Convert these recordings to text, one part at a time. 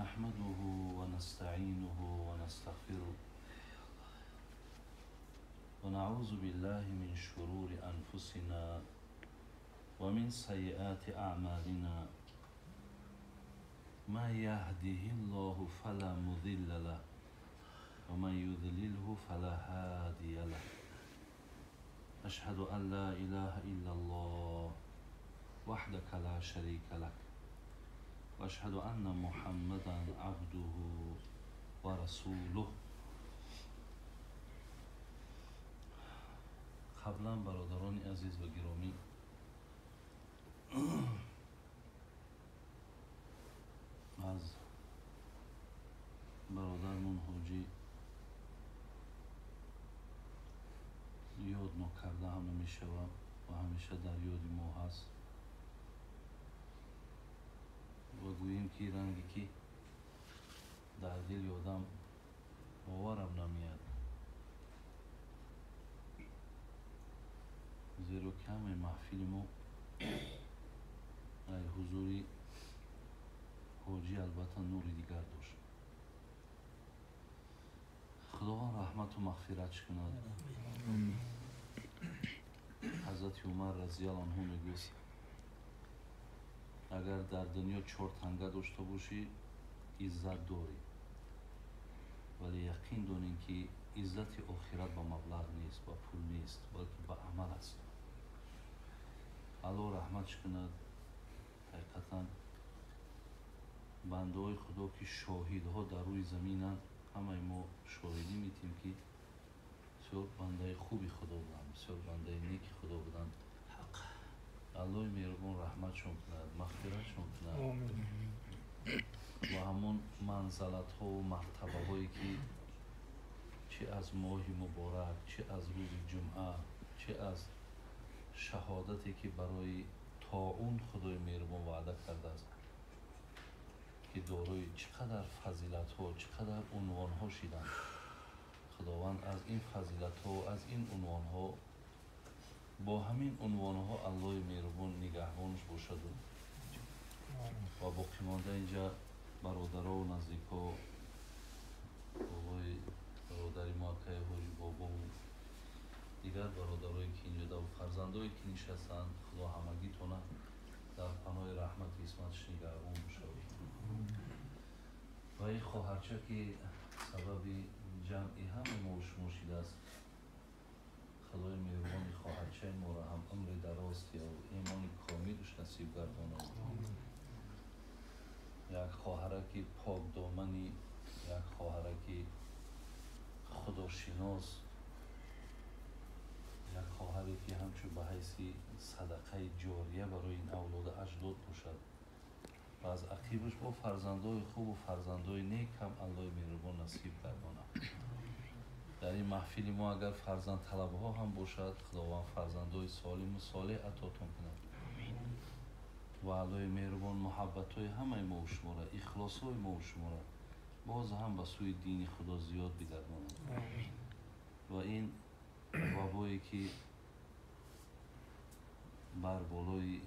نحمده ونستعينه ونستغفره ونعوذ بالله من شرور أنفسنا ومن سيئات أعمالنا من يهده الله فلا مضل له ومن يضلله فلا هادي له أشهد أن لا إله إلا الله وحدك لا شريك لك وأشهد أن محمدا عبده ورسوله. قبلا برادران عزیز و گرامی، از برادرمون حاجی یاد نکرده هم نمیشه و همیشه در یاد ما هست و گوییم که رنگی که در دل یادم باورم نمیاد، زیرا کم محفل ما ای حضوری حاجی البته نوری دیگر داشت. خداوند رحمت و مغفرتش کند. حضرت عمر رضی الله عنه میگوید اگر در دنیا 4 تنگه داشته باشی عزت داری، ولی یقین دانین که عزت آخرت با مبلغ نیست، با پول نیست، بلکه با عمل است. الله رحمتش کند. حقیقتا بنده های خدا که شاهد ها در روی زمینند، همه ما شاهدی میتیم که بسیار بنده خوبی خدا بودند، بسیار بنده نیک خدا بودند. الله مهربان رحمتشون کند، مغفرتشون کند و همون منزلت ها و مرتبه هایی که چه از ماه مبارک، چه از روز جمعه، چه از شهادتی که برای طاعون خدای مهربان وعده کرده است که دارای چقدر فضیلت ها، چقدر عنوان ها شدند. خداوند از این فضیلت ها و از این عنوان ها، با همین عنوان ها الله مهربان نگهبانش باشد و باقی مانده اینجا برادرها و نزدیکا، بابای برادری ما که حاجی بابا و دیگر برادرایی که اینجا در فرزندایی که نشستند، خدا همگی تونه در پناه رحمت اسمتش نگهبان باشد. و این خواهرچه که سبب جمعی همه ما و شما شده است، خدای مهربان خواهرچه ما را هم عمر دراز و ایمان کاملش نصیب گرداند. یک خواهرک پاک دامنی، یک خواهرک خداشناس، یک خواهری که همچون به حیث صدقه جاریه برای این اولاد اجداد باشد و از عقیبش با فرزندای خوب و فرزندای نیک هم الله مهربان نصیب گرداند. در این محفل ما اگر فرزند طلب ها هم باشد، خداوند فرزندای سالم و صالح عطاتون کند و الله مهربان محبت های همه ما و شما را، اخلاص های ما و شما را باز هم به سوی دین خدا زیاد بگرداند. و این وبایی که بر بالای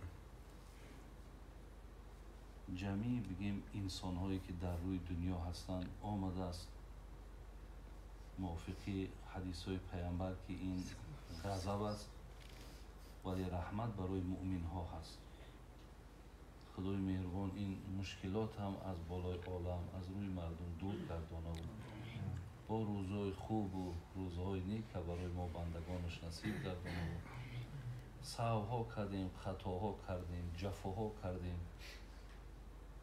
جمعی بگیم انسان هایی که در روی دنیا هستند آمده است، موافقی حدیث های پیامبر که این غضب است ولی رحمت برای مؤمن ها هست. خدای مهربان این مشکلات هم از بالای عالم، از روی مردم دور گرداند با روزهای خوب و روزهای نیک که برای ما بندگانش نصیب گرداند. سهوها کردیم، خطاها کردیم، جفاها کردیم،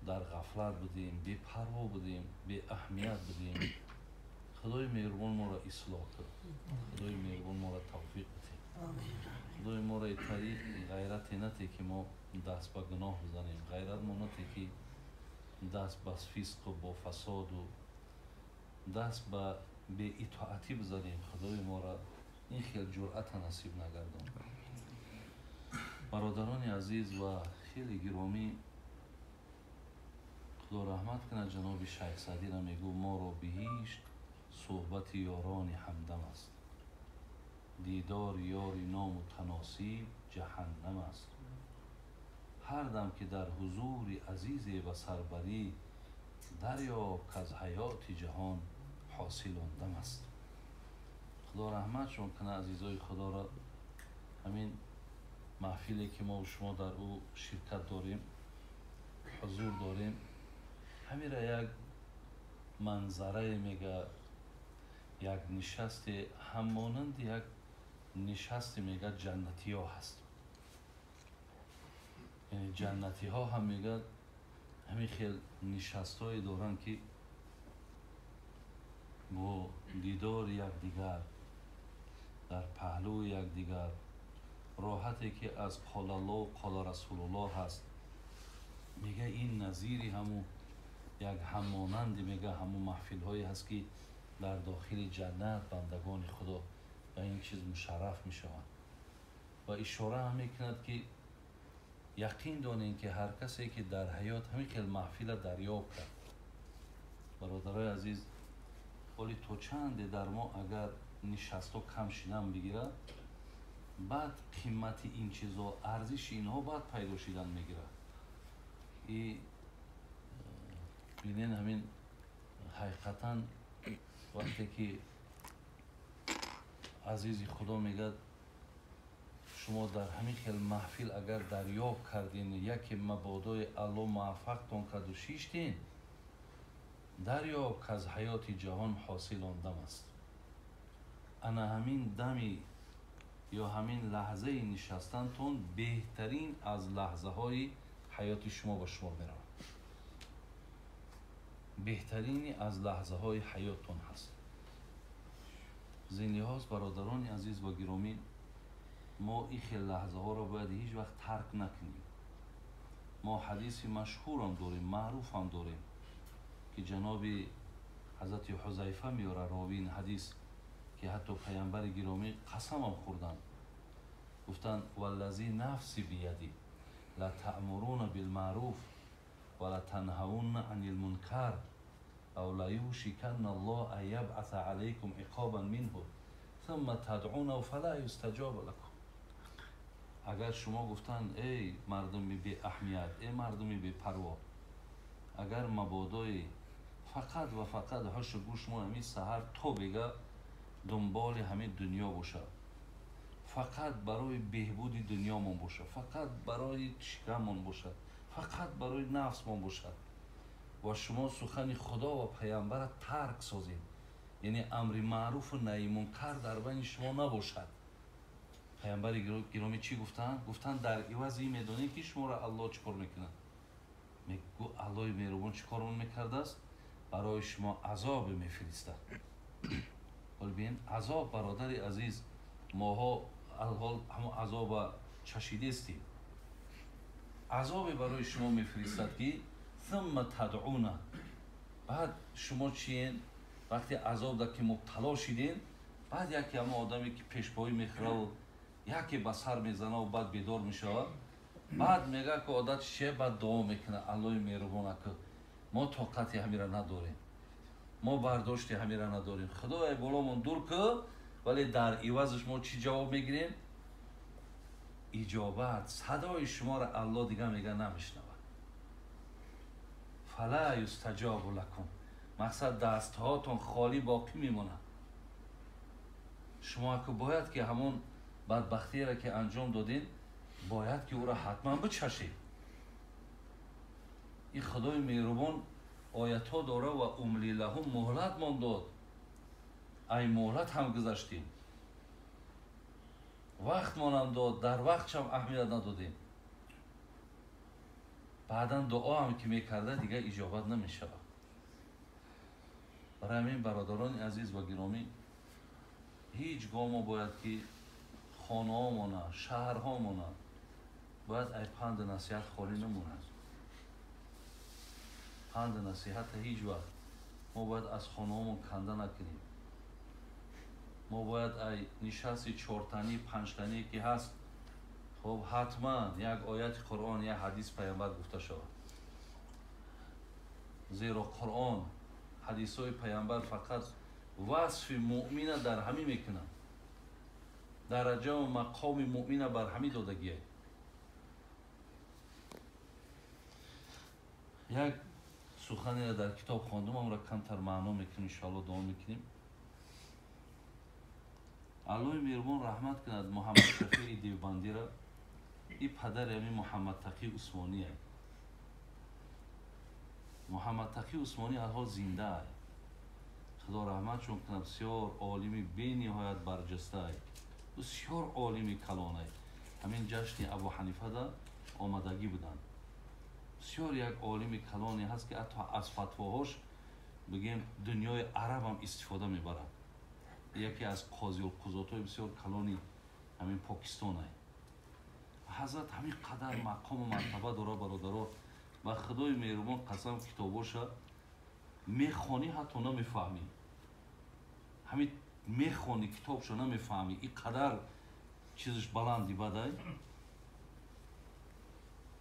در غفلت بودیم، بی پروا بودیم، بی اهمیت بودیم. خدای مهربان ما را اصلاح کرد. خدای مهربان ما را توفیق بده. خدای ما را طریق غیرت نتی که ما دست به گناه بزنیم، غیرت ما نتی که دست به فسق و با فساد و دست به بی اطاعتی بزنیم. خدای ما را این خیل جرأت نصیب نگردان. برادران عزیز و خیلی گرامی، خدا رحمت کنه جناب شیخ سعدی را میگو ما را بهشت صحبت یاران همدم است، دیدار یاری نامتناسب جهنم است. هر دم که در حضور عزیز و سربری دریاب که از حیات جهان حاصل آن دم است. خدا رحمتشون کنه عزیزای خدا را. همین محفلی که ما و شما در او شرکت داریم، حضور داریم، همین را یک منظره میگه، یک نشست همانند یک نشست میگه جنتی ها هست. یعنی جنتی ها هم میگه همین خیل نشست های دارن که با دیدار یکدیگر در پهلو یکدیگر، راحتی که از قال الله و قال رسول الله هست، میگه این نظیری همون یک همانند میگه همون محفل هایی هست که در داخل جنت بندگان خدا و این چیز مشرف میشوند. و اشاره هم میکند که یقین دانین که هر کسی که در حیات همین خیل محفل دریاب کرد. برادرای عزیز، ولی تو چنده در ما اگر نشست و کم شدن بگیره، بعد قیمت این چیزا، ارزش اینها بعد پیدا شدن میگیره. ای بینین همین حقیقتا وقتی که عزیزی خدا میگه شما در همین خیل محفل اگر دریاب کردین یکی مبادای الله موفقتون کرد و شیشتین، دریاب که از حیات جهان حاصل آن دم است. انا همین دمی یا همین لحظه نشستنتون بهترین از لحظه های حیات شما با شما میرون. بهترین از لحظه های حیاتتون هست. زین لحاظ برادران عزیز و گرامی، ما این خیلی لحظه ها را باید هیچ وقت ترک نکنیم. ما حدیث مشهور هم داریم، معروف هم داریم که جناب حضرت حذیفه میاره راوی این حدیث که حتی پیامبر گرامی قسم هم خوردن، گفتن والذی نفسی بیدی لتأمرون بالمعروف ولتنهون عن المنکر او لیوشکن الله ان یبعث علیکم عقابا منه ثم تدعونه فلا یستجاب لکم. اگر شما گفتن ای مردمی بی اهمیت، ای مردمی بی پروا، اگر مبادای فقط و فقط هاش گوش ما همین سحر تو بگه دنبال همین دنیا باشه، فقط برای بهبود دنیا من باشه، فقط برای شکممون باشه، فقط برای نفس من باشه و شما سخن خدا و پیامبر ترک سازید، یعنی امر معروف و نهی منکر در بین شما نباشد. پیامبر گرامی چی گفتن؟ گفتن در عوض این میدونید که شما را الله چیکار میکنه؟ میگو الله مهربان چیکار میکرده است؟ برای شما عذاب میفرستد. ولی ببین عذاب برادر عزیز، ماها الحال همون عذاب چشیده استیم. عذاب برای شما میفرستد که ثم تدعونه، بعد شما چین وقتی عذاب در که مبتلا شدین، بعد یکی همه آدمی که پیشپایی میخوره و یکی بسر میزنه و بعد بیدار میشه، بعد میگه که عادت شه، بعد دعا میکنه الله مهربانه که ما طاقت همین را نداریم، ما برداشت همین را نداریم، خدای بالامون دور که، ولی در عوضش ما چی جواب میگیریم؟ اجابت، صدای شما را الله دیگه میگه نمیشنود. فلا یستجاب لکم، مقصد دست هاتون خالی باقی میمونه. شما که باید که همون بدبختی را که انجام دادین باید که او را حتما بچشید. این خدای مهربان آیت ها داره و املی لهم مهلت من داد. ای مهلت هم گذاشتیم، وقت من هم داد، در وقت هم اهمیت ندادیم، بعدا دعا هم که میکرده دیگه اجابت نمیشه. برای همین برادران عزیز و گرامی، هیچ گاه ما باید که خانه هامونه، شهر هامونه باید ای پند نصیحت خالی نمونه. پند نصیحت هیچ وقت ما باید از خانه هامون کنده نکنیم. ما باید ای نشستی چهارتنی پنجتنی که هست، خب حتما یک آیت قرآن یا حدیث پیامبر گفته شود، زیرا قرآن حدیث های پیامبر فقط وصف مؤمن در همین میکنن، درجه و مقام مؤمن بر همین دادگیه. یک سخنی را در کتاب خواندم، اون را کمتر معنا میکنیم، انشاءالله دوام میکنیم. علای مهربان رحمت کند محمد شفیع دیوبندی را، این پدر یعنی محمد تقی عثمانی است. محمد تقی عثمانی الحال زنده است، خدا رحمتشون کند. بسیار عالمی بی نهایت برجسته است، بسیار عالمی کلان است. همین جشن ابو حنیفه دا آمدگی بودند. بسیار یک عالم کلانی هست که حتی از فتواهاش بگیم دنیای عرب هم استفاده میبرند. یکی از قاضی القضات بسیار کلانی همین پاکستان است. حضرت همین قدر مقام و مرتبه داره برادرها، و خدای مهربان قسم کتاباش میخوانی حتی نمیفهمی، همین میخوانی کتابشو نمیفهمی، این قدر چیزش بلندی بده،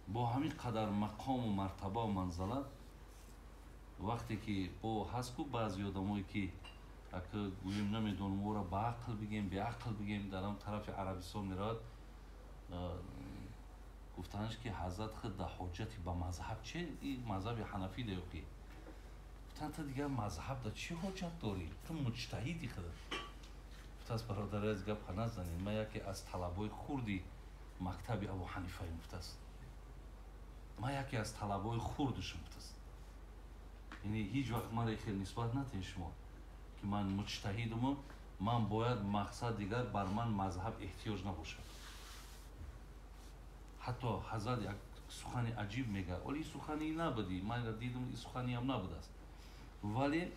با همین قدر مقام و مرتبه و منزلت. وقتی که با هست که بعضی آدمایی که اگه گوییم نمیدونم او را به عقل بگیم به عقل بگیم، در اون طرف عربستان میراد گفتنش که حضرت خود در حجتی به مذهب چه این مذهب حنفی دیو که گفتن تا دیگر مذهب در چه حجت داری؟ تو مجتهیدی خود. گفت از برادر از گپ نزنید، من یکی از طلبای خوردی مکتب ابو حنیفه مفتست، من یکی از طلبای خوردشم مفتست. یعنی هیچ وقت من خیلی نسبت نتین شما که من مجتهیدم، من باید مقصد دیگر بر من مذهب احتیاج نباشه. حتی حضرت یک سخنی عجیب میگه، ولی سخنی نبودی، من دیدم این سخنی هم نبوده است، ولی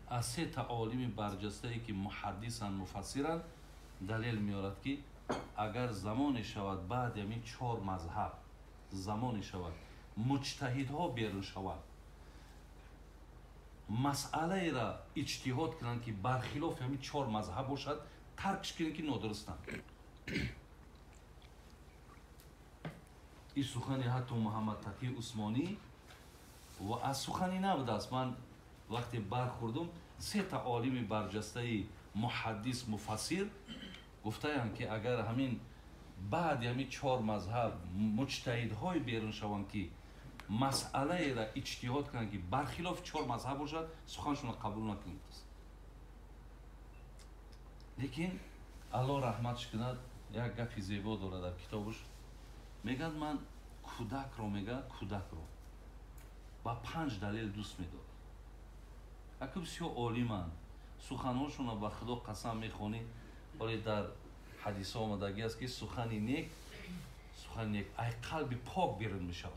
از سه تا عالم برجسته ای که محدثن مفسرن دلیل میارد که اگر زمان شود بعد همین 4 مذهب زمان شود مجتهدها بیرون شود مسئله را اجتهاد کنند که برخلاف همین 4 مذهب باشد، ترکش کنند که نادرستند. این سخنی حتی محمد تقی عثمانی و از سخنی نبوده است. من وقتی برخوردم 3 تا عالم برجسته محدث مفسر گفتند که اگر همین بعد همین 4 مذهب مجتهدهای بیرون شوند که مسئله را اجتهاد کنند که برخلاف 4 مذهب باشد، سخنشون قبول نکنید. لیکن الله رحمتش کند یک گپی زیبا داره در کتابش، میگن من کودک رو با 5 دلیل دوست میدارم. اگه بسیار عالیمند سخنهاشون رو به خدا قسم میخونی، ولی در حدیث آمدگی است که سخن نیک ای قلب پاک بیرون میشود.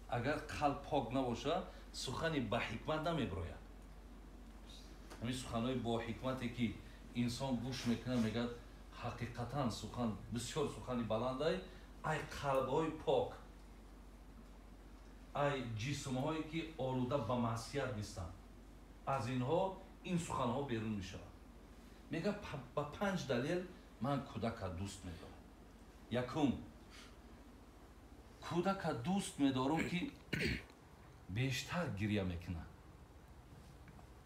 اگر قلب پاک نباشه سخنی با حکمت نمیبراید. همین سخنهای با حکمتی که انسان گوش میکنه میگه حقیقتا سخن بسیار سخنی بلند است. ای قلب‌های پاک، ای جسم‌هایی که آلوده به معصیت نیستند، از اینها این سخن‌ها بیرون میشود. میگه با 5 دلیل من کودک دوست میدارم. یکم، کودک دوست میدارم که بیشتر گریه میکنه.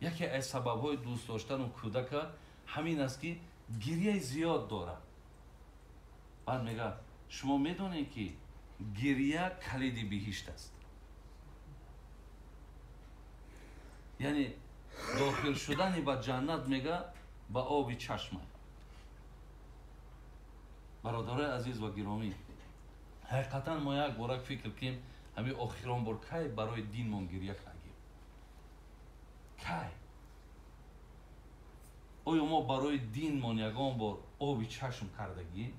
یکی از سبب‌های دوست داشتن کودک همین است که گریه زیاد داره. بعد میگه شما میدونید که گریه کلید بهشت است. یعنی داخل شدن به جنت میگه با آب چشمه. برادرای عزیز و گرامی، حقیقتا ما یک بار فکر کنیم همین آخران بار کی برای دین ما گریه کردیم؟ کی؟ آیا ما برای دین ما یگان بار آب چشم کردگی؟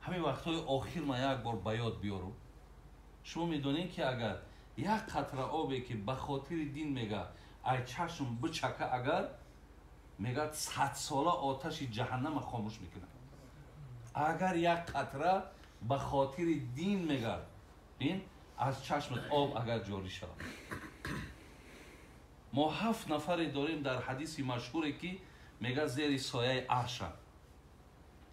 همین وقتهای آخر ما یک بار به یاد بیارم. شما میدونید که اگر یک قطره آبی که به خاطر دین میگه ای چشم بچکه، اگر میگه 100 ساله آتش جهنم خاموش میکنه. اگر یک قطره به خاطر دین میگه این از چشمت آب اگر جاری شود. ما 7 نفر داریم در حدیث مشهوری که میگه زیر سایه عرشن،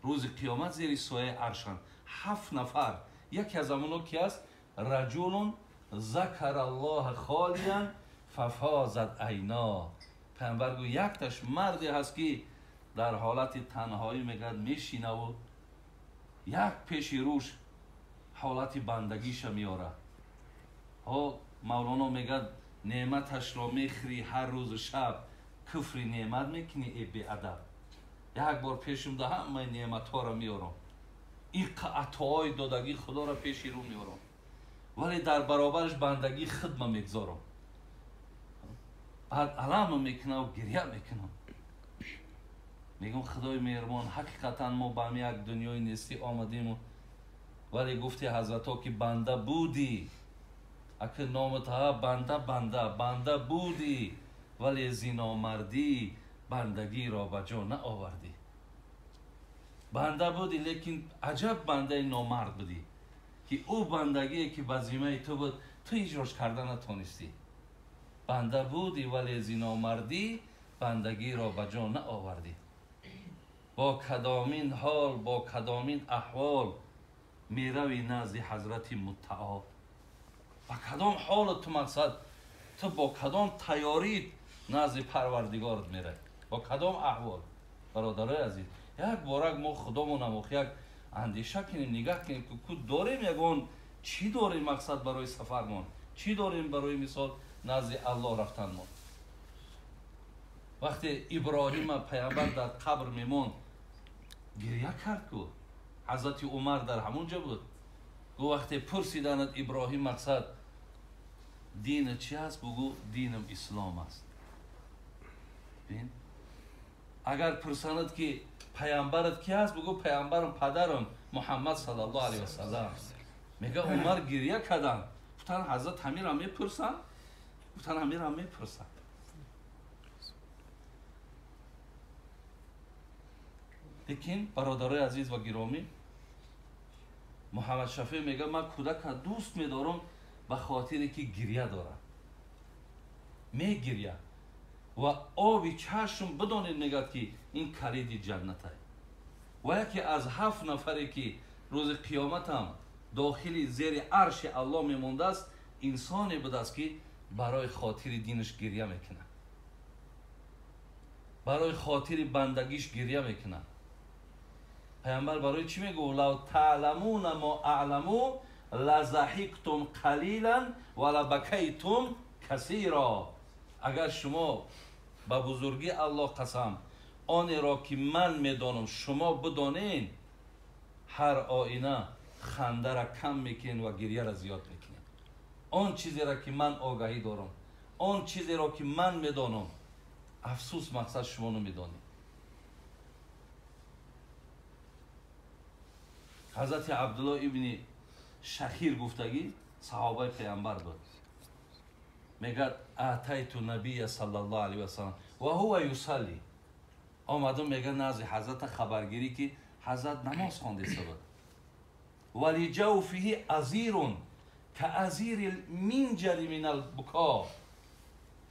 روز قیامت زیر سایه عرشن 7 نفر. یکی از امونا کی است؟ رجل ذکر الله خالیا ففاضت عینا. پیامبر گو یک تاش مردی هست که در حالت تنهایی میگه میشینه و یک پیش روش حالت بندگیش میاره. ها مولانا میگه نعمتش را میخری هر روز و شب، کفری نعمت میکنی ای بی ادب. یک بار پیشم ده همه نعمت ها را میارم، این عطاهای دادگی خدا را پیش رو میارم، ولی در برابرش بندگی خدمه میگذارم. بعد علم میکنم و گریه میکنم، میگم خدای مهربان حقیقتا ما به یک دنیای نیستی آمدیم، ولی گفتی حضرت ها که بنده بودی، اگه نامت ها بنده بودی، ولی زینا مردی بندگی را به جا نه آوردی. بنده بودی لیکن عجب بنده نامرد بودی که او بندگی که وظیفه تو بود تو اجراش کردن نتونستی. بنده بودی ولی زینا مردی بندگی را به جا نه آوردی. با کدامین حال با کدامین احوال میروی نزد حضرت متعال؟ با کدام حال تو مقصد تو با کدام تیاری نزد پروردگارت میره؟ با کدام احوال؟ برادرای عزیز، یک بارک ما خودمون یک اندیشه کنیم، نگاه کنیم که داریم یگان چی داریم مقصد برای سفرمون، چی داریم برای مثال نزد الله رفتنمون. وقتی ابراهیم پیامبر در قبر میموند گریه کرد، کو حضرت عمر در همونجا بود، گو وقتی پرسیدند ابراهیم مقصد دین چی است؟ بگو دینم اسلام است. بین اگر پرساند که پیامبرت کی است؟ بگو پیامبرم پدرم محمد صلی الله علیه و سلم. میگه عمر گریه کردن، گفتن حضرت همین را میپرسن؟ گفتن همین را میپرسن. لیکن برادرای عزیز و گرامی، محمد شفیع میگه من کودک دوست میدارم به خاطری که گریه داره، میگریه و آبی چشم بدانید میگه که این کلید جنته. و یکی از 7 نفری که روز قیامت هم داخل زیر عرش الله میمونده است، انسانی بود است که برای خاطر دینش گریه میکنه، برای خاطر بندگیش گریه میکنه. پیامبر برای چی میگه؟ لو تعلمون ما اعلمو لضحکتم قلیلا ولبکیتم کثیرا. اگر شما به بزرگی الله قسم آن را که من میدانم شما بدانین، هر آینه خنده را کم میکنین و گریه را زیاد میکنین. آن چیزی را که من آگاهی دارم، آن چیزی را که من میدانم، افسوس مقصد شما نمیدانید. حضرت عبدالله ابن شخیر گفتگی صحابه پیامبر بود، میگه اتیت نبی صلی الله علیه و سلم و هو یصلی. آمدم میگه نزد حضرت خبرگیری که حضرت نماز خوانده بود، ولی جوفه ازیر کازیر منجل من البکا.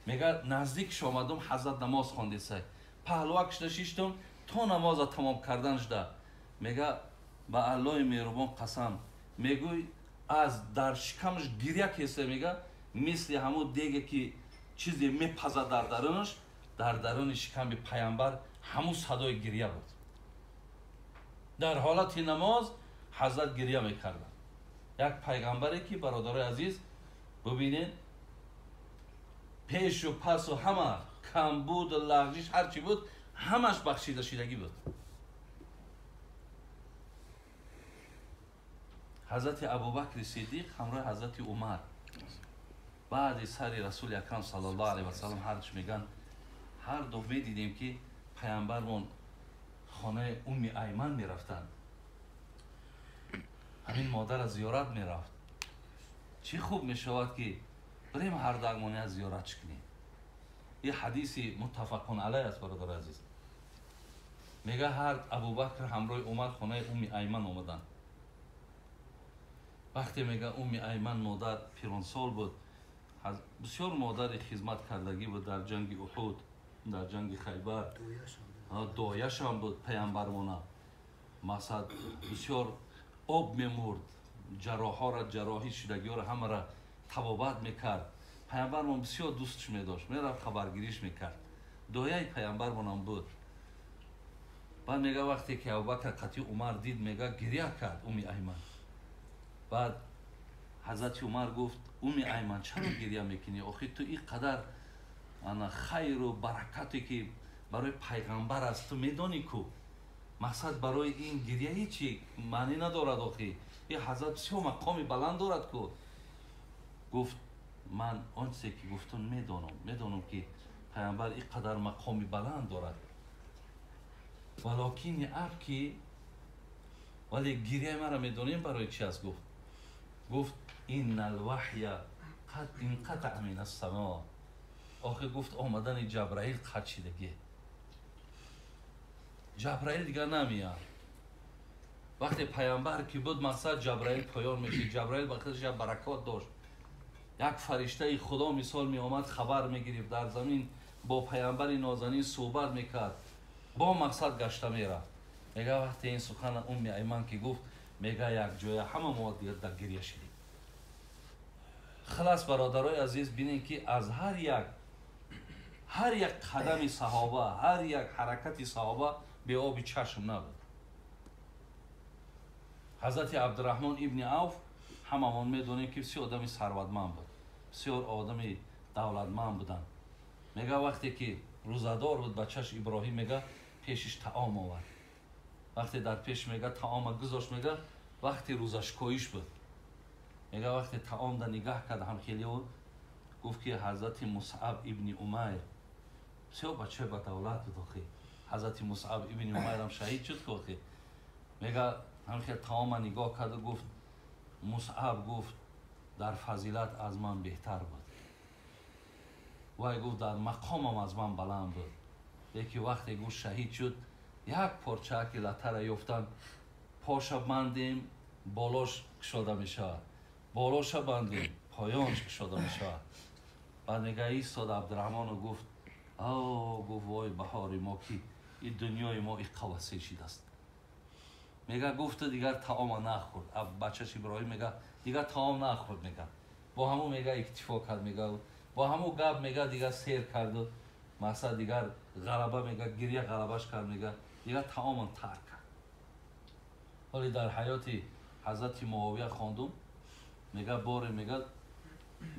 میگه نزدیکش آمدم حضرت نماز خوانده سه، پهلوکش نشیشتم تا نماز تمام کردنش ده. میگه با الله مهربان قسم، میگوی از در شکمش گریه کیسه، میگه مثل همون دیگه که چیزی میپزه در درونش، در درون شکم پیامبر همون صدای گریه بود. در حالت نماز حضرت گریه میکردن. یک پیغمبری که برادرای عزیز ببینید پیش و پس و همه کم بود و لغزش هرچی بود همش بخشیده شدگی بود. حضرت ابوبکر صدیق همراه حضرت عمر بعد سر رسول اکرم صلی الله علیه و سلم هرچی میگن، هر دو میدیدیم که پیامبرمون خانه ایمن میرفتن، همین مادر از زیارت میرفت. چی خوب میشود که بریم هر دگمانی از زیارت کنیم. یه حدیثی متفقون علیه است برادر عزیز. میگه هر ابوبکر همراه عمر خانه ایمن اومدن. وقتی میگه ایمن مادر پیرانسال بود، بسیار مادر خدمت کردگی بود در جنگ احد، در جنگ خیبر، دایش هم بود پیامبرمون. مثلا بسیار آب میمورد، جراح ها را جراحی شدگی ها را همه را طبابت میکرد. پیامبرمون بسیار دوستش میداشت، میرفت خبرگیریش میکرد. دایه پیامبرمون هم بود. بعد میگه وقتی که ابوبکر قطعی عمر دید، میگه گریه کرد ایمن. بعد حضرت عمر گفت ایمن چرا گریه میکنی؟ آخه تو این قدر خیر و برکتی که برای پیغمبر است تو میدانی کو مقصد برای این گریه هیچی معنی ندارد. آخه این حضرت بسیار مقام بلند دارد کو. گفت من آنچه که گفتون میدانم که پیغمبر این قدر مقام بلند دارد، ولکن اب که ولی گریه مرا میدونیم برای چی است؟ گفت این الوحی قد انقطع من السماء. آخه گفت آمدن جبرائیل قد شدگی، جبرائیل دیگر نمیاد. وقتی پیامبر که بود مقصد جبرائیل پایان میشه. جبرائیل وقتش برکات داشت، یک فرشته خدا مثال می آمد خبر میگرفت در زمین با پیامبر نازنین صحبت میکرد، با مقصد گشته میرفت. میگه وقتی این سخن ایمن که گفت میگه یک جای همه ما دیگه در گریه شدیم. خلاص برادرای عزیز بینید که از هر یک قدم صحابه، هر یک حرکت صحابه به آب چشم نبود. حضرت عبدالرحمن ابن عوف هممون میدونیم که بسیار آدم ثروتمند بود، بسیار آدم دولتمند بودن. میگه وقتی که روزدار بود بچهش ابراهیم میگه پیشش طعام آورد. وقتی در پیش میگه طعام گذاشت، میگه وقتی روزش کویش بود. میگه وقتی طعام در نگاه کرد هم خیلی گفت که حضرت مصعب ابن عمیر بسیار بچه با دولت بود. حضرت مصعب ابن عمیر هم شهید شد که میگه هم خیلی طعام نگاه کرد و گفت مصعب گفت در فضیلت از من بهتر بود، وای گفت در مقامم از من بلند بود. یکی وقتی گفت شهید شد یک پارچه که لطر یافتن پاش بندیم بالاش کشاده میشه، بالاش بندیم پایانش کشاده میشه. بعد میگه ایستاد عبدالرحمن و گفت گفت وای بهار ما که این دنیای ما این قوسه شده است. میگه گفت دیگر طعام نخورد. بچهش ابراهیم میگه دیگر طعام نخورد. میگه با همون میگه اکتفا کرد، میگه با همون گپ میگه دیگر سیر کرد و مثلا دیگر غلبه میگه گریه غلبش کرد، میگه دیگر طعام ترک کرد. ولی در حیات حضرت معاویه خواندم میگه باری میگه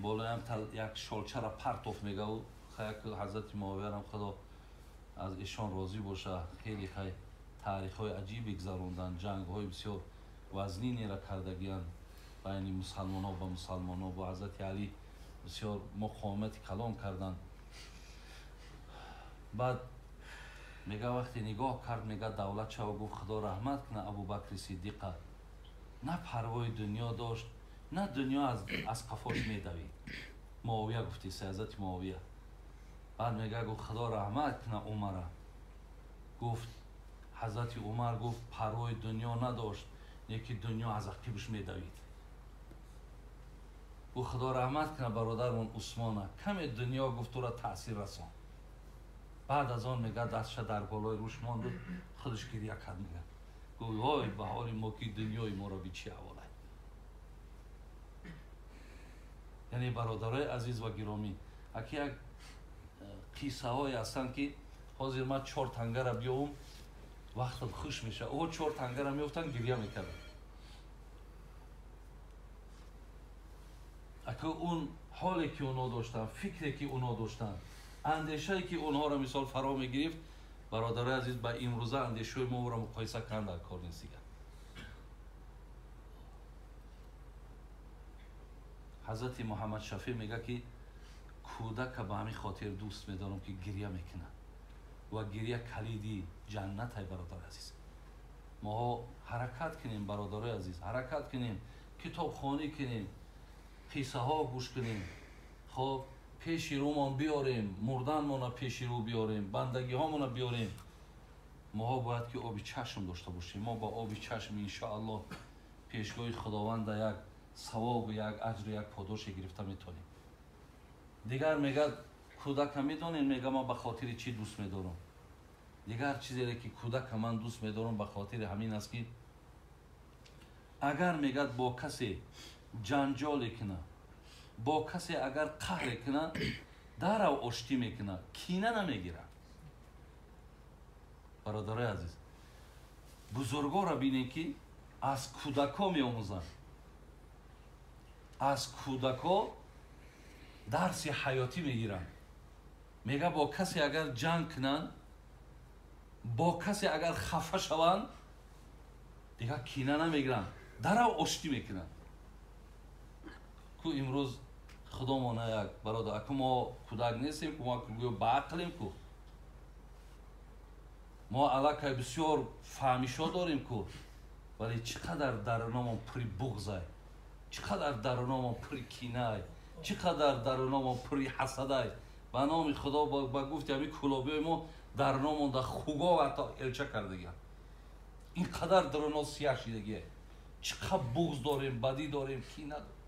بالایم یک شالچه را پرتوف میگه و خیلی حضرت معاویه هم خدا از ایشان راضی باشه، خیلی تاریخ های عجیبی گذروندن، جنگ های بسیار وزنینی را کردگیان بین مسلمان ها و مسلمان ها. با حضرت علی بسیار مقاومت کلام کردن. بعد میگه وقتی نگاه کرد میگه دولت چه و گفت خدا رحمت کنه ابوبکر صدیق، نه پروای دنیا داشت نه دنیا از قفاش میدوید. معاویه گفتی حضرت معاویه. بعد میگه گفت خدا رحمت کنه عمر، گفت حضرت عمر گفت پروای دنیا نداشت، یکی دنیا از عقبش میدوید. گفت خدا رحمت کنه برادرمون عثمانه، کم دنیا گفت تو را تاثیر رسان. بعد از آن میگه دستش در بالای روش ماند، خودش گریه کرد. میگه گفت وای به حال ما که دنیای ما را به چی حواله. یعنی برادرای عزیز و گرامی، اکی یک قصه های هستند که حاضر من 4 تنگه را بیام وقت خوش میشه، او 4 تنگه را میفتن گریه میکردن. اکی اون حالی که اونا داشتن، فکری که اونا داشتن، اندیشه‌ای که اونها را مثال فرا میگرفت، برادرای عزیز با امروزه اندیشه ما را مقایسه کردن در کار نیست. حضرت محمد شفیع میگه که کودک به همین خاطر دوست میدارم که گریه میکنه و گریه کلیدی جنت های. برادر عزیز ما حرکت کنیم، برادرای عزیز حرکت کنیم، کتاب خوانی کنیم، قصه ها گوش کنیم، خب پیش رومان بیاریم، مردن مانا پیش رو بیاریم، بندگی ها مانا بیاریم. ما باید که آبی چشم داشته باشیم. ما با آبی چشم انشاءالله پیشگاه خداوند یک ثواب و یک اجر و یک پاداش گرفته میتونیم. دیگر میگه کودک میدونین، میگه ما به خاطر چی دوست میدارم. دیگر چیزی که کودک من دوست میدارم به خاطر همین است که اگر میگه با کسی جنجال کنه، با کسی اگر قهر کنه، در او آشتی میکنه، کینه نمیگیره. برادرای عزیز بزرگا را بینین که از کودکا میآموزن. аз кӯдако дарси ҳаётӣ мегиранд. мега бо касе агар ҷанг кунанд, бо касе агар хафа шаванд, дигар кина намегиранд, дарав оштӣ мекунанд. ку имрӯз худо мона як бародар, аку мо кӯдак нестем ку мо гӯё баақлем ку мо аллакай бисёр фаҳмишо дорем ку, вале чӣ қадар дарунамон пури буғзай, чӣ қадар дарунамон пури кинай, чӣ қадар дарунамон пури ҳасадай. ба номи худо ба гуфти ҳами кӯлобиҳои мо дарунамон да хугов ҳатто элча кардагиям. ин қадар даруно сиях шидагие, чӣ қадр буғз дорем, бадӣ дорем, кина дорем.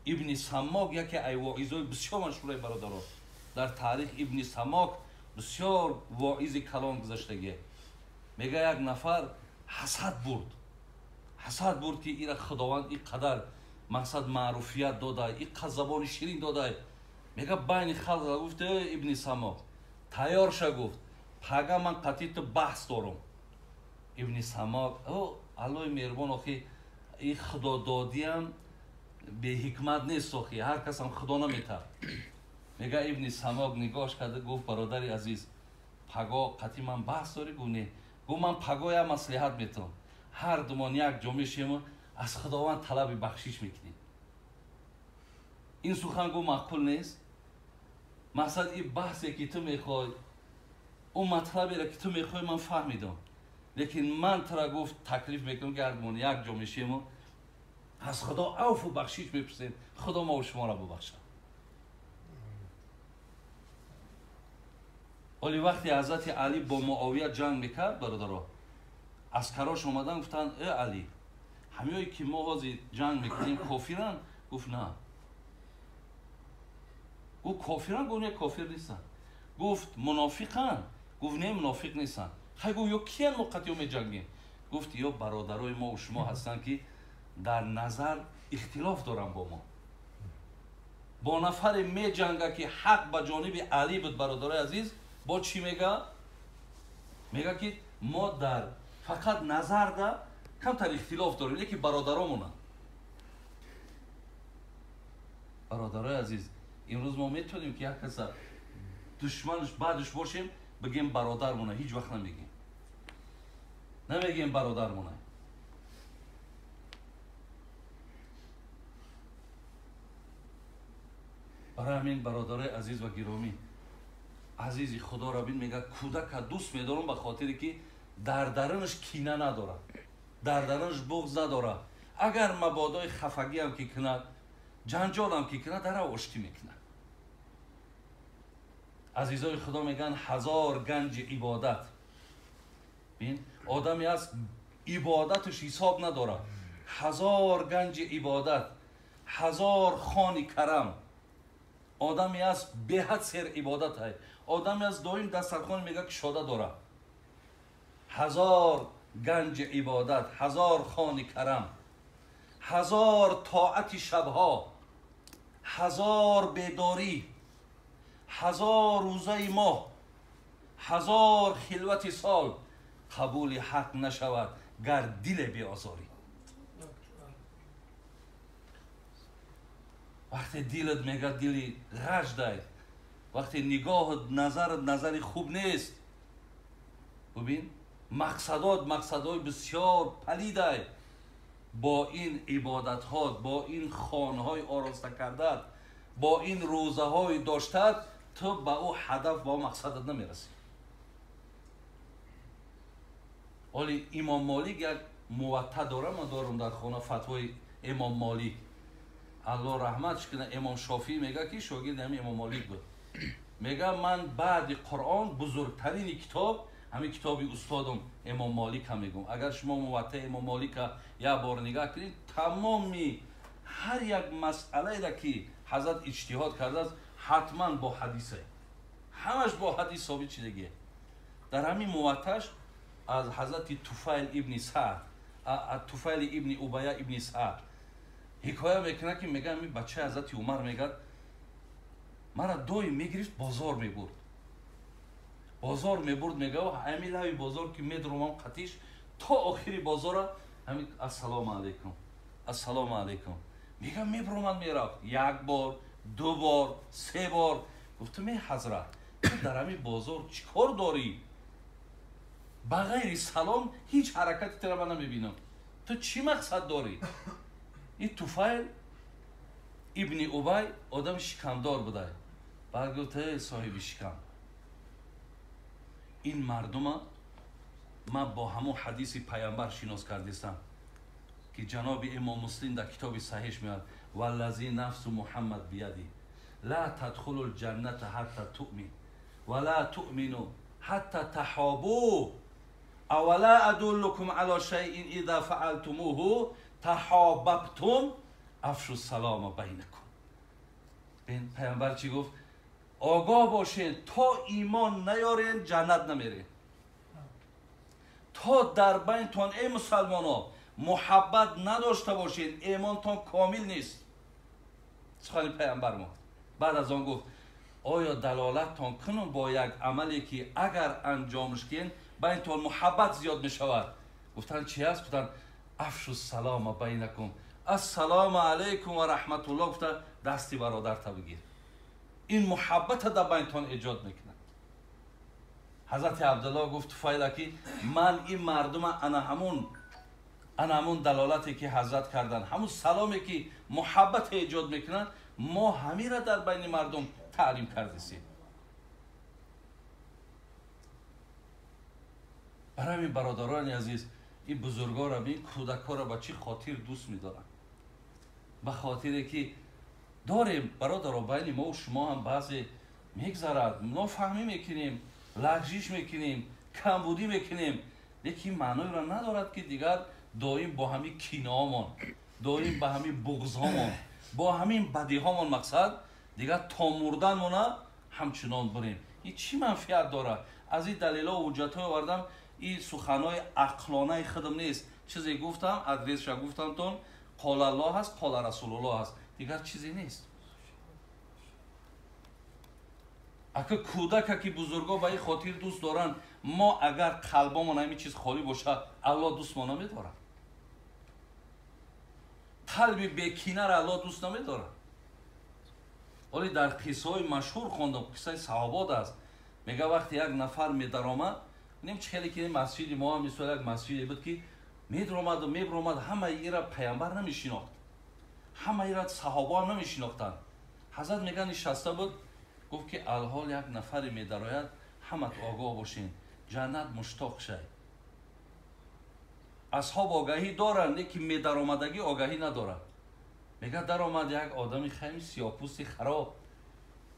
ибни самок яке ай воизои бисёр машҳураи бародарон. дар таърих ибни самок бисёр воизи калон гузаштагие. мега як нафар ҳасад бурд ки ира худованд ин қадар мақсад маъруфият додай, ин қадр забони ширин додай. мега байни халқ гуфт ибни самок тайёр ша, гуфт пага ман қатъи ту баҳс дорам. ибни самок аллои меҳрубон, охи ин худододиам беҳикмат нест, охи ҳар касам худо наметар. мега ибни самок нигоҳш карда гуфт бародари азиз, паго қатъи ман баҳс дорӣ? гуфт не. гуфт ман паго як маслиҳат метавонам, ҳар думон як ҷо мешему аз худованд талаби бахшиш мекунем. ин сухан гуфт маъқул нест. мақсад ин баҳсе ки ту мехоҳӣ, он матлаберо ки ту мехоҳӣ ман фаҳмидам, лекин ман тура гуфт таклиф мекунам ки ҳар думон як ҷо мешему аз худо авфу бахшиш мепурсем, худо мо шуморо бубахшад. оли вақте ҳазрати али бо муовия ҷанг мекард, бародаро, аскарош омадан гуфтанд али, ҳамёи ки мо ҳозир ҷанг мекунем кофиранд? гуфт на. гуфт кофиранд? гуфт не, кофир нестанд. гуфт мунофиқанд? гуфт не, мунофиқ нестанд. хай гуфт ё киян мо қатъи ё меҷангем? гуфт ё бародарои мо у шумо ҳастанд ки дар назар ихтилоф доранд бо мо. бо нафаре меҷанга ки ҳақ ба ҷониби али буд, бародарои азиз, бо чӣ мега? мега ки мо дар фақат назарда камтар ихтилоф дорем, лекин бародаромонанд. бародарои азиз, имрӯз мо метавонем ки як каса душманш баъдаш бошем бигем бародармона, ҳеҷ вақт намегем. намегем бародармона. барои ҳамин бародарои азиз ва гиромӣ, азизи худоро бин, мега кӯдака дӯст медорам ба хотире ки дар дарунаш кина надорад, дар дарунаш буғз надорад. агар мабодои хафагиам ки кунад, ҷанҷолам ки кунад, дарав оштӣ мекунад. азизои худо мегӯянд ҳазор ганҷи ибодат. бин одаме аст ибодаташ ҳисоб надорад. ҳазор ганҷи ибодат, ҳазор хони карам. одаме аст беҳад сер ибодат ҳай. одаме аст доим дастархони мега кушода дорад. ҳазор ганҷи ибодат, ҳазор хони карам, ҳазор тоати шабҳо, ҳазор бедорӣ, ҳазор рӯзаи моҳ, ҳазор хилвати сол, қабули ҳақ нашавад гар диле беозорӣ. вақте дилат мега дили ғаждай, вақте нигоҳат назарат назари хуб нест, бубин мақсадои бисёр палидай, бо ин ибодатҳо, бо ин хонҳои ороста кардат, бо ин рӯзаҳои доштат, ту ба ӯ ҳадаф, ба ӯ мақсадат намерасӣ. оли имом молик як муватта дора, ман дорам дар хона фатвои имом молик. алло раҳматш куна. имом шофиӣ мега ки шогирди ҳамин имом молик буд. мега ман баъди қуръон бузургтарини китоб ҳамин китоби устодам имом молик ҳам мегӯм. агар шумо муваттаи имом молика як бор нигаҳ кунед, тамоми ҳар як масъалаеро ки ҳазрат иҷтиҳод кардааст, ҳатман бо ҳадисе, ҳамаш бо ҳадис собит шидагие. дар ҳамин муваттааш аз ҳазрати туфайл ибни саъд, туфайли ибни убая ибни саъд ҳикоя мекунад ки мега ҳамин бачаи ҳазрати умар мегӯяд, мара доим мегирифт, бозор мебурд. бозор мебурд, мега ҳамин лави бозор ки медурумам қатиш, то охири бозора ҳамин ассалому алайкум, ассалому алайкум. میگم میبرمد میرفت 1 بار 2 بار 3 بار. گفتم ای حضرت تو در همین بازار چیکار داری؟ بغیر سلام هیچ حرکتی تر من نمیبینم. تو چی مقصد داری؟ این طفیل ابن ابی آدم شکمدار بوده. بعد گفت ای صاحب شکم، این مردم من با همون حدیث پیامبر شناس کردیستم که جناب امام مسلم در کتاب صحیحش میاد والذی نفس محمد بیدی لا تدخلوا الجنة حتى تؤمن ولا تؤمنوا حتى تحابوا اولا ادلكم على شيء اذا فعلتموه تحاببتم افشوا السلام بینکم. این پیامبر چی گفت؟ آگاه باشین تا ایمان نیارین جنت نمیرین. تا در بینتان ای مسلمان ها محبت نداشته باشین ایمانتان کامل نیست. سخن پیامبر ما. بعد از آن گفت آیا دلالتتان کنم با یک عملی که اگر انجامش کن بینتان محبت زیاد می شود؟ گفتن چی است؟ گفتن افشوا السلام بینکم، السلام علیکم و رحمت الله. گفتن دستی برادر تا بگیر. این محبت در بینتان ایجاد میکنه. حضرت عبدالله گفت فایلکی من این مردم انا همون دلالتی که حضرت کردن، همون سلامی که محبت ایجاد میکنن، ما همین را در بین مردم تعلیم کردیم. برای این برادران عزیز این بزرگا را این کودکا را به چی خاطر دوست میدارن؟ به خاطری که داریم برادر بین ما و شما هم بعضی میگذرد، نافهمی میکنیم، لغزش میکنیم، کمبودی میکنیم، لیکن معنی را ندارد که دیگر دائم با همین کینه هامان، دائم با همین بغض هامان، با همین بدی هامان مقصد دیگر تا مردن مونه همچنان بریم. این چی منفعت داره؟ از این دلیل ها و حجت های آوردم. این سخنهای عقلانه خودم نیست. چیزی گفتم ادرسش گفتم تون قال الله هست، قال رسول الله هست، دیگر چیزی نیست. اگر کودک که بزرگا به این خاطر دوست دارن، ما اگر قلبمون همین چیز خالی باشه الله دوست ما نمیداره. قلبی بیکینه را الله دوست نمیداره. ولی در قصه های مشهور خوندم، قصه صحابات است. میگه وقتی یک نفر میدرآمد، نیم خیلی که مسجد ما هم مثل یک مسجدی بود که میدرآمد و میبرآمد، همه ایرا پیامبر نمیشناخت، همه ایرا صحابه نمیشناختند. حضرت میگه نشسته بود، گفت که الحال یک نفر میدراید، همه آگاه باشین جنت مشتاق شد. اصحاب آگاهی دارن لیکن میدرآمدگی آگاهی ندارن. میگه در آمد یک آدمی خیلی سیاپوستی خراب،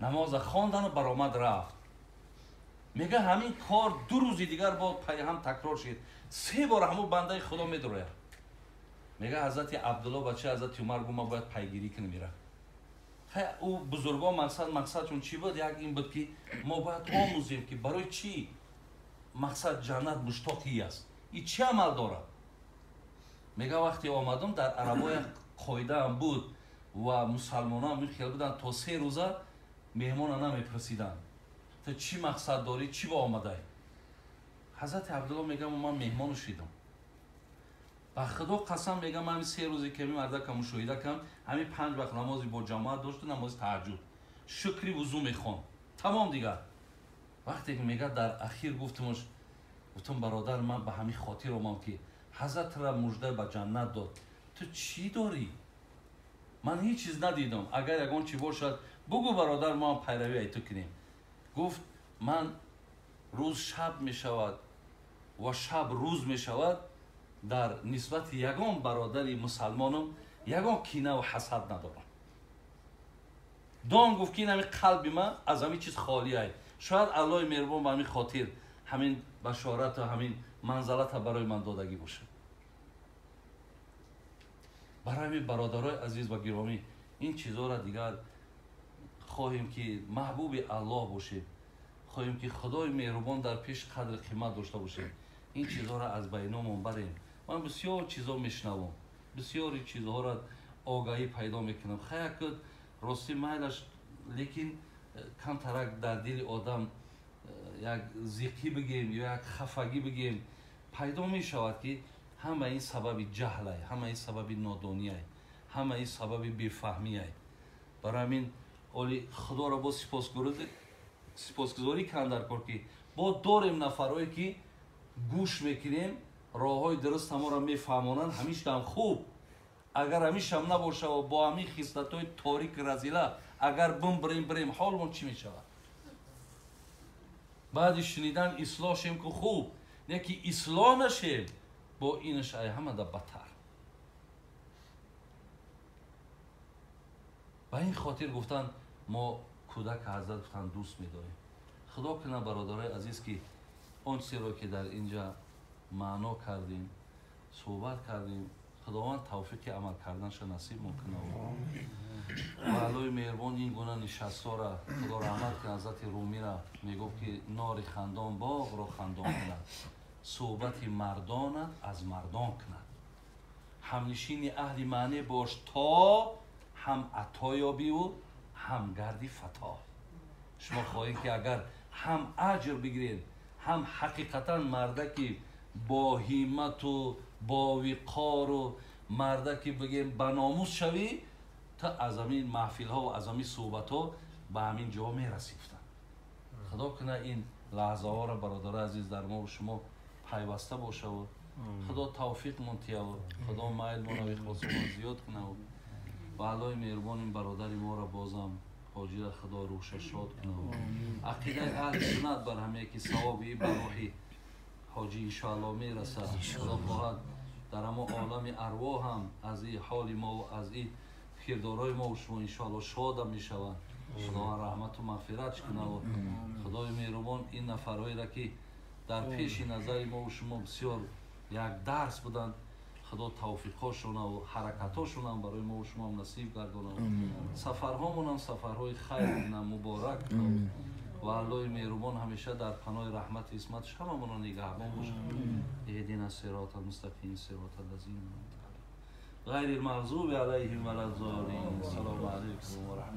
نماز خواندن و برآمد رفت. میگه همین کار 2 روز دیگر بعد پای هم تکرار شد، 3 بار همون بنده خدا میدروید. میگه حضرت عبدالله بچه حضرت عمر گفت ما باید پیگیری کنیم میره. او بزرگان مقصدشون چی بود؟ یک این بود که ما باید آموزیم که برای چی مقصد جنت مشتاقی است، این چی عمل داره. میگه وقتی آمدم در عربای قاعده هم بود و مسلمان ها هم خیال بودن تا 3 روزه مهمان نمیپرسیدن تو چی مقصد داری، چی با آمده ای؟ حضرت عبدالله میگه من مهمان شدم، به خدا قسم میگم من 3 روزی که مرده که مشاهده کردم همین 5 وقت نمازی با جماعت داشت، نماز تهجد، شکری وضو میخوان، تمام دیگر. وقتی که میگه در اخیر گفتم برادر من به همین خاطر اومم که حضرت را مژده به جنت داد، تو چی داری؟ من هیچ چیز ندیدم، اگر یگان چی باشد بگو برادر ما پیروی ای تو کنیم. گفت من روز شب می شود و شب روز می شود، در نسبت یگان برادری مسلمانم یگان کینه و حسد ندارم. دام گفت که این همین قلب من از همین چیز خالی ای. شاید الله مهربان به همین خاطر همین بشارت و همین منزلت برای من دادگی باشه. برای همین برادرای عزیز و گرامی این چیزها را دیگر خواهیم که محبوب الله باشیم، خواهیم که خدای مهربان در پیش قدر قیمت داشته باشیم. این چیزها را از بینمون بریم. من بسیار چیزها میشنوم، بسیاری چیزها را آگاهی پیدا میکنم. خیلی که راستی میلش، لیکن کم ترک در دل آدم یک زیقی بگیم یا یک خفگی بگیم پیدا می شود که همه این سبب جهل است، همه این سبب نادانی است، همه این سبب بیفهمی است. برای همین اولی خدا را با سپاسگزاری کن در کار که با داریم نفرهایی که گوش میکنیم راه های درست ما را میفهمونن. همیش هم خوب، اگر همیش هم نباشه و با همین خصلت های تاریک رزیله اگر بریم حالمون چی میشود؟ بعد شنیدن اصلاح شیم که خوب، نه که اصلاح نشیم با اینش همه در بدتر. با این خاطر گفتن ما کودک حضرت گفتن دوست می‌داریم. خدا کنه برادرای عزیز که اون چیزی رو که در اینجا معنا کردیم، صحبت کردیم، خداوند توفیق عمل کردنش نصیب میکنه و علای مهربان این گونه نشستا را خدا رحمت کنه. حضرت رومی را میگفت که نار خندان باغ را خندان کند، صحبت مردان از مردان کند، همنشین اهل معنی باش تا هم عطا یابی و هم گردی فتا. شما خواهید که اگر هم اجر بگیرید هم حقیقتا مردکی با همت و با وقار و مردکی بگیم بناموس شوی تا از همین محفل ها و از همین صحبت ها به همین جا می رسیفتن. خدا کنه این لحظه ها را برادر عزیز در ما و شما پیوسته باشه و خدا توفیق منتیا و خدا مایل ما و اخلاص ما زیاد کنه و علای مهربان این برادر ما را بازم حاجی را خدا روش شاد کنه و عقیده اهل سنت بر همه که ثوابی بر روحی حاجی انشاءالله می رسد. خدا خواهد در همه عالم ارواح هم از این حال ما و از این کردارای ما و شما انشاءالله شاد می شود. خدا رحمت و مغفرت کنه و خدای مهربان این نفرهایی را که در پیش نظر ما و شما بسیار یک درس بودن، خدا توفیقاشون و حرکتاشون هم برای ما و شما هم نصیب گردونه. سفرهامون هم سفرهای خیر مبارک و علای مهربان همیشه در پناه رحمت اسمتش هممون را نگهبان باشه. اهدنا الصراط المستقیم صراط الذین غیر المغضوب علیهم ولا الضالین. السلام علیکم و رحمت